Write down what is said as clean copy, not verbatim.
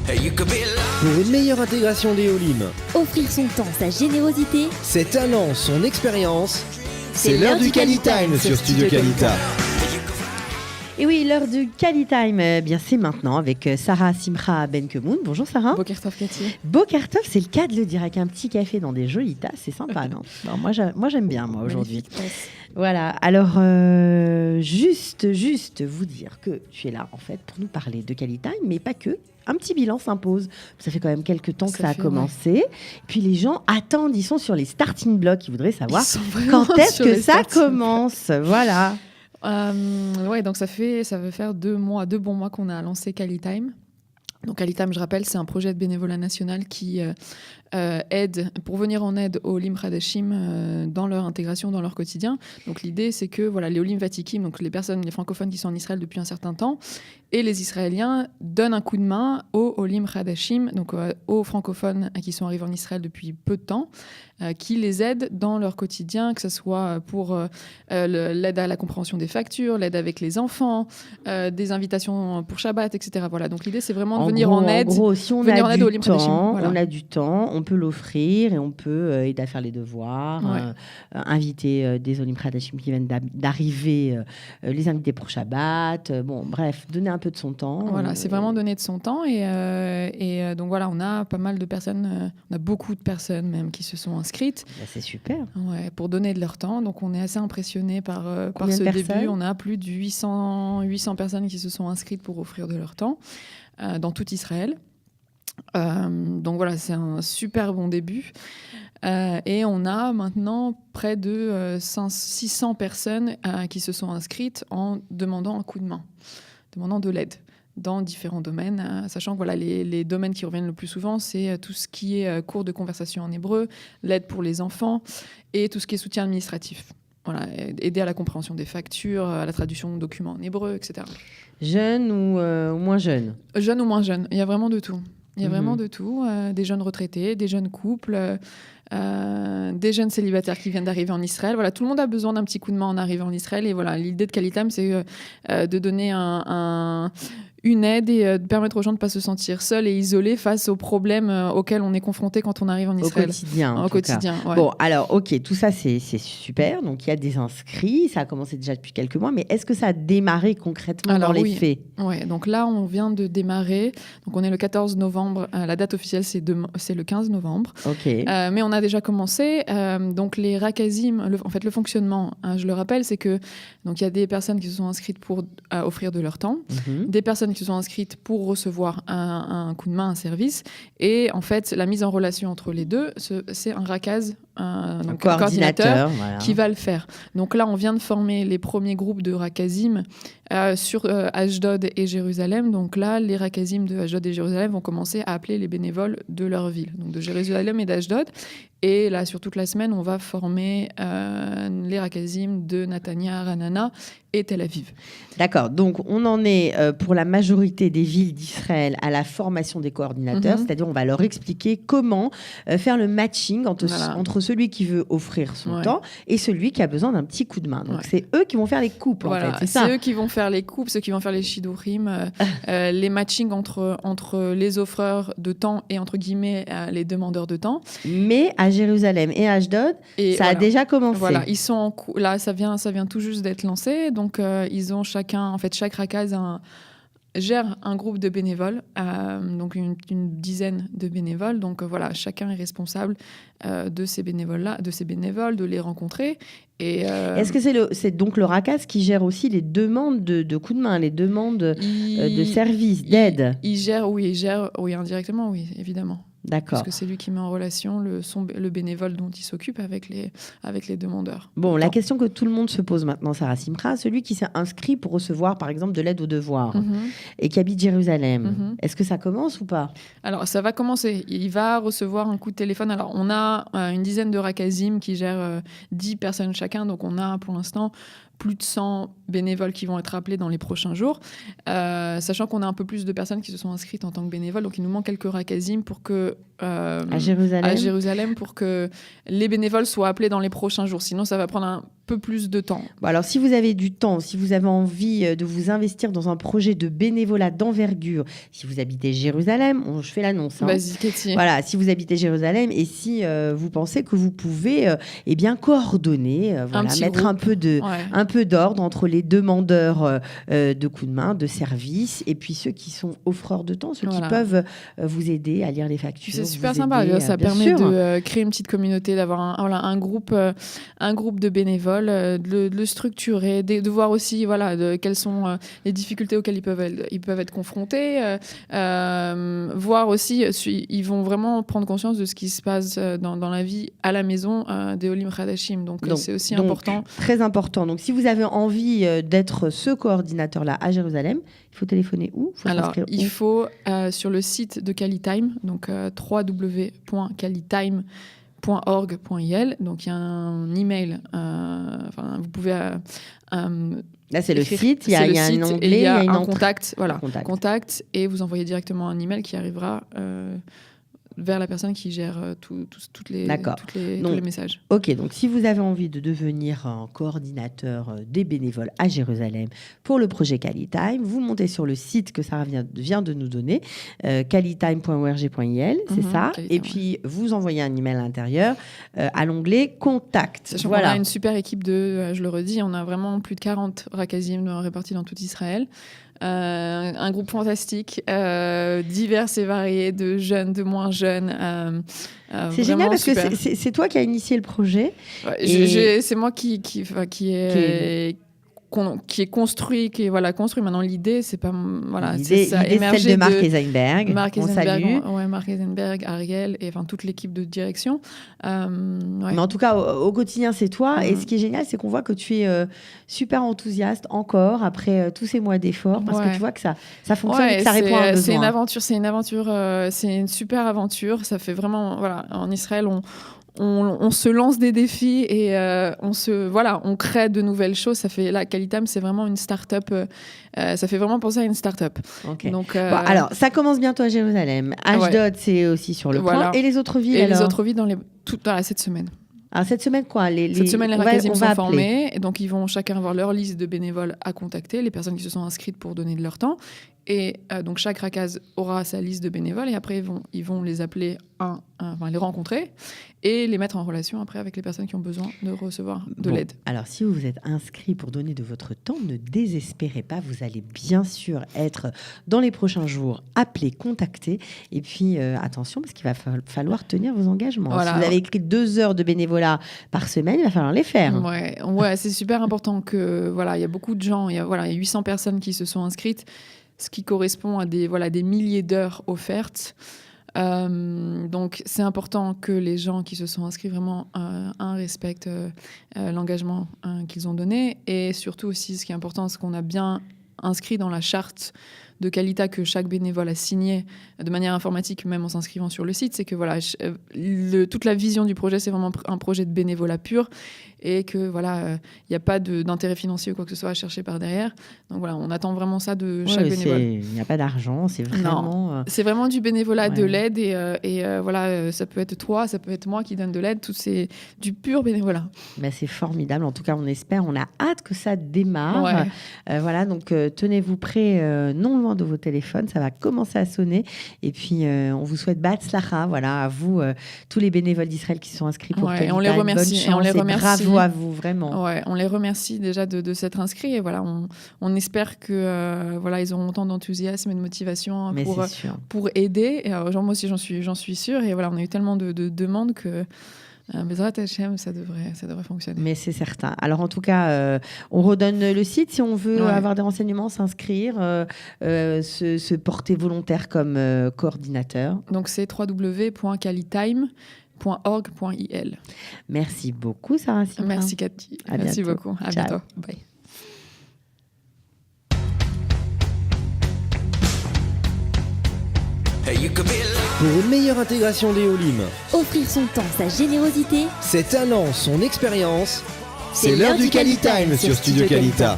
Pour une meilleure intégration des Olim, Offrir son temps, sa générosité. ses talents, son expérience, c'est l'heure du Cali-Time sur Studio Calita. Et oui, l'heure du Cali-Time, bien c'est maintenant avec Sarah Simcha Benkemoun. Bonjour Sarah. Boker Tov Cathy. Boker Tov, c'est le cas de le dire, avec un petit café dans des jolies tasses, c'est sympa, non? Alors, moi j'aime bien, moi, aujourd'hui. Voilà, alors juste vous dire que tu es là en fait pour nous parler de Cali-Time, mais pas que. Un petit bilan s'impose. Ça fait quand même quelques temps que ça a commencé. Ouais. Puis les gens attendent, ils sont sur les starting blocks, ils voudraient savoir quand est-ce que ça commence. Voilà. Ouais, donc ça va faire 2 bons mois qu'on a lancé Cali-Time. Donc Cali-Time, je rappelle, c'est un projet de bénévolat national qui aide, pour venir en aide aux Olim Hadashim dans leur intégration, dans leur quotidien. Donc l'idée, c'est que voilà, les Olim Vatikim, donc les francophones qui sont en Israël depuis un certain temps, et les Israéliens donnent un coup de main aux Olim Hadashim, donc aux francophones qui sont arrivés en Israël depuis peu de temps, qui les aident dans leur quotidien, que ce soit pour l'aide à la compréhension des factures, l'aide avec les enfants, des invitations pour Shabbat, etc. Voilà. Donc l'idée, c'est vraiment de venir en aide. En gros, si on a du temps, on peut l'offrir et on peut aider à faire les devoirs, inviter des Olim Hadashim qui viennent d'arriver, les inviter pour Shabbat. Bon, bref, donner un peu de son temps. Voilà, c'est vraiment donner de son temps. Et donc voilà, on a pas mal de personnes, on a beaucoup de personnes même qui se sont inscrites. Bah, c'est super. Ouais, pour donner de leur temps. Donc on est assez impressionnés par ce début. On a plus de 800 personnes qui se sont inscrites pour offrir de leur temps dans tout Israël. Donc voilà, c'est un super bon début. Et on a maintenant près de 600 personnes qui se sont inscrites en demandant un coup de main, demandant de l'aide dans différents domaines, sachant que voilà, les domaines qui reviennent le plus souvent, c'est tout ce qui est cours de conversation en hébreu, l'aide pour les enfants et tout ce qui est soutien administratif. Voilà, aider à la compréhension des factures, à la traduction de documents en hébreu, etc. Jeunes ou moins jeunes? Jeunes ou moins jeunes, il y a vraiment de tout. Il y a vraiment de tout, des jeunes retraités, des jeunes couples, des jeunes célibataires qui viennent d'arriver en Israël. Voilà, tout le monde a besoin d'un petit coup de main en arrivant en Israël. Et voilà, l'idée de Cali-Time, c'est de donner une aide et de permettre aux gens de ne pas se sentir seuls et isolés face aux problèmes auxquels on est confronté quand on arrive en Israël. Au quotidien. Ouais. Bon, alors, ok, tout ça, c'est super. Donc, il y a des inscrits. Ça a commencé déjà depuis quelques mois. Mais est-ce que ça a démarré concrètement dans les faits? Oui, donc là, on vient de démarrer. Donc, on est le 14 novembre. La date officielle, c'est le 15 novembre. Ok. Mais on a déjà commencé. Donc, les Rakazim, le fonctionnement, je le rappelle, c'est que donc il y a des personnes qui se sont inscrites pour offrir de leur temps, des personnes qui se sont inscrites pour recevoir un coup de main, un service. Et en fait, la mise en relation entre les deux, c'est un rakaz, un coordinateur voilà, qui va le faire. Donc là, on vient de former les premiers groupes de rakazim sur Ashdod et Jérusalem. Donc là, les rakazim de Ashdod et Jérusalem vont commencer à appeler les bénévoles de leur ville, donc de Jérusalem et d'Ashdod. Et là, sur toute la semaine, on va former les rakazim de Natania, Ranana et Tel Aviv. D'accord. Donc, on en est pour la majorité des villes d'Israël à la formation des coordinateurs, c'est-à-dire on va leur expliquer comment faire le matching entre celui qui veut offrir son temps et celui qui a besoin d'un petit coup de main. Donc, c'est eux qui vont faire les coupes, en fait. C'est eux qui vont faire les coupes, ceux qui vont faire les shidurim, les matchings entre les offreurs de temps et, entre guillemets, les demandeurs de temps. Mais à Jérusalem et à Ashdod, ça a déjà commencé. Voilà, ils sont là, ça vient tout juste d'être lancé. Donc, ils ont chacun, en fait, chaque rakaz gère un groupe de bénévoles, donc une dizaine de bénévoles. Donc voilà, chacun est responsable de ces bénévoles-là, de les rencontrer. Et est-ce que c'est donc le rakaz qui gère aussi les demandes de coups de main, les demandes de services, d'aide? Il gère, indirectement, oui, évidemment. D'accord. Parce que c'est lui qui met en relation le bénévole dont il s'occupe avec les demandeurs. Bon, la question que tout le monde se pose maintenant, Sarah Simcha, celui qui s'est inscrit pour recevoir, par exemple, de l'aide aux devoirs et qui habite Jérusalem, est-ce que ça commence ou pas? Alors, ça va commencer. Il va recevoir un coup de téléphone. Alors, on a une dizaine de rakazim qui gèrent 10 personnes chacun. Donc, on a pour l'instant plus de 100 bénévoles qui vont être appelés dans les prochains jours, sachant qu'on a un peu plus de personnes qui se sont inscrites en tant que bénévoles. Donc, il nous manque quelques rakazim pour que à Jérusalem pour que les bénévoles soient appelés dans les prochains jours. Sinon, ça va prendre un peu plus de temps. Bon, alors, si vous avez du temps, si vous avez envie de vous investir dans un projet de bénévolat d'envergure, si vous habitez Jérusalem, je fais l'annonce. Vas-y, Katie. Voilà, si vous habitez Jérusalem et si vous pensez que vous pouvez coordonner, mettre un peu d'ordre entre les demandeurs de coups de main, de services, et puis ceux qui sont offreurs de temps, ceux qui peuvent vous aider à lire les factures. C'est super sympa. Ça permet de créer une petite communauté, d'avoir un groupe de bénévoles, de le structurer, de voir aussi quelles sont les difficultés auxquelles ils peuvent être confrontés, voir aussi, ils vont vraiment prendre conscience de ce qui se passe dans la vie à la maison des Olim Chadashim. Donc c'est aussi important. Très important. Donc si vous avez envie d'être ce coordinateur-là à Jérusalem, il faut téléphoner où? Il faut sur le site de Calitime, donc www.calitime.org.il. Donc il y a un email. Vous pouvez. Là, c'est le site. Il y a un onglet, il y a un contact. Voilà, contact, et vous envoyez directement un email qui arrivera vers la personne qui gère tous les messages. Ok, donc si vous avez envie de devenir un coordinateur des bénévoles à Jérusalem pour le projet Calitime, vous montez sur le site que Sarah vient de nous donner, calitime.org.il, c'est ça. Et puis vous envoyez un email à l'intérieur à l'onglet Contact. Sachant qu'on a une super équipe je le redis, on a vraiment plus de 40 Rakazim répartis dans tout Israël. Un groupe fantastique, divers et varié, de jeunes, de moins jeunes. C'est génial parce que c'est toi qui as initié le projet. Ouais, c'est moi qui est construit, construit. Maintenant, l'idée, c'est pas... l'idée, c'est celle de Marc Eisenberg. Marc Eisenberg, Ariel, et toute l'équipe de direction. Mais en tout cas, au quotidien, c'est toi. Et ce qui est génial, c'est qu'on voit que tu es super enthousiaste encore après tous ces mois d'efforts, parce que tu vois que ça fonctionne et que ça répond à un besoin. C'est une aventure, c'est une super aventure. Ça fait vraiment... en Israël, on se lance des défis et on crée de nouvelles choses. Ça fait Calitime, c'est vraiment une start-up. Ça fait vraiment penser à une start-up. Okay. Donc, alors, ça commence bientôt à Jérusalem. Ashdod, c'est aussi sur le point. Et les autres villes les autres villes cette semaine. Alors, cette semaine, quoi Cette semaine, les Rakazim sont formés. Et donc, ils vont chacun avoir leur liste de bénévoles à contacter, les personnes qui se sont inscrites pour donner de leur temps. Et donc, chaque Rakaz aura sa liste de bénévoles. Et après, ils vont les appeler les rencontrer et les mettre en relation après avec les personnes qui ont besoin de recevoir de l'aide. Alors, si vous vous êtes inscrit pour donner de votre temps, ne désespérez pas. Vous allez bien sûr être, dans les prochains jours, appelé, contacté. Et puis, attention, parce qu'il va falloir tenir vos engagements. Voilà. Si vous avez écrit 2 heures de bénévolat par semaine, il va falloir les faire. Ouais, c'est super important que... il y a beaucoup de gens, il y a 800 personnes qui se sont inscrites, ce qui correspond à des milliers d'heures offertes. Donc c'est important que les gens qui se sont inscrits vraiment respectent l'engagement qu'ils ont donné, et surtout aussi ce qui est important, c'est qu'on a bien inscrit dans la charte de Kalita que chaque bénévole a signé de manière informatique, même en s'inscrivant sur le site, c'est que toute la vision du projet, c'est vraiment un projet de bénévolat pur, et que il n'y a pas d'intérêt financier ou quoi que ce soit à chercher par derrière. Donc on attend vraiment ça de chaque bénévole. Il n'y a pas d'argent, c'est vraiment... c'est vraiment du bénévolat, de l'aide, et ça peut être toi, ça peut être moi qui donne de l'aide, tout c'est du pur bénévolat. C'est formidable, en tout cas on espère, on a hâte que ça démarre. Donc tenez-vous prêts, non loin de vos téléphones, ça va commencer à sonner, et puis on vous souhaite Batzlacha, à vous, tous les bénévoles d'Israël qui sont inscrits pour Kalita. On les remercie, bravo à vous, vraiment. On les remercie déjà de s'être inscrits, et on espère que ils auront autant d'enthousiasme et de motivation pour aider. Et alors, moi aussi j'en suis sûre, et on a eu tellement de demandes que Bezrat Hashem, ça devrait fonctionner. Mais c'est certain. Alors en tout cas, on redonne le site si on veut avoir des renseignements, s'inscrire, se porter volontaire comme coordinateur. Donc c'est www.calitime.org.il. Merci beaucoup, Sarah Simra. Merci, Cathy. Merci beaucoup. À bientôt. Bye. Pour une meilleure intégration des Olim, offrir son temps, sa générosité, ses talents, son expérience, c'est l'heure du Calitime sur Studio Kalita.